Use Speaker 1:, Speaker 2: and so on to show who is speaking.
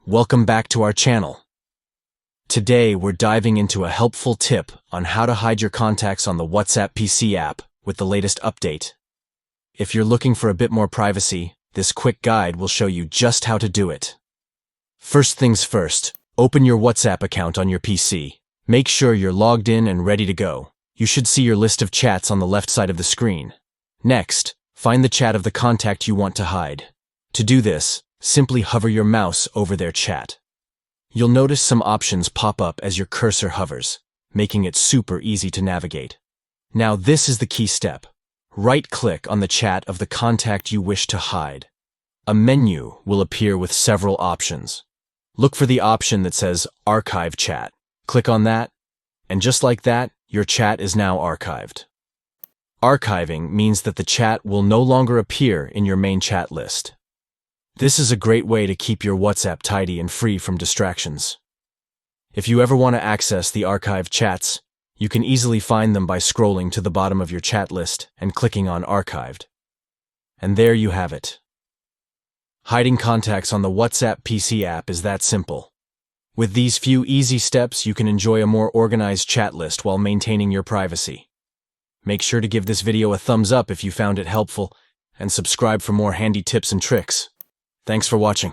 Speaker 1: Welcome back to our channel. Today we're diving into a helpful tip on how to hide your contacts on the WhatsApp PC app with the latest update. If you're looking for a bit more privacy, this quick guide will show you just how to do it. First things first, open your WhatsApp account on your PC. Make sure you're logged in and ready to go. You should see your list of chats on the left side of the screen. Next, find the chat of the contact you want to hide. To do this, simply hover your mouse over their chat. You'll notice some options pop up as your cursor hovers, making it super easy to navigate. Now this is the key step. Right-click on the chat of the contact you wish to hide. A menu will appear with several options. Look for the option that says Archive Chat. Click on that, and just like that, your chat is now archived. Archiving means that the chat will no longer appear in your main chat list. This is a great way to keep your WhatsApp tidy and free from distractions. If you ever want to access the archived chats, you can easily find them by scrolling to the bottom of your chat list and clicking on Archived. And there you have it. Hiding contacts on the WhatsApp PC app is that simple. With these few easy steps, you can enjoy a more organized chat list while maintaining your privacy. Make sure to give this video a thumbs up if you found it helpful, and subscribe for more handy tips and tricks. Thanks for watching.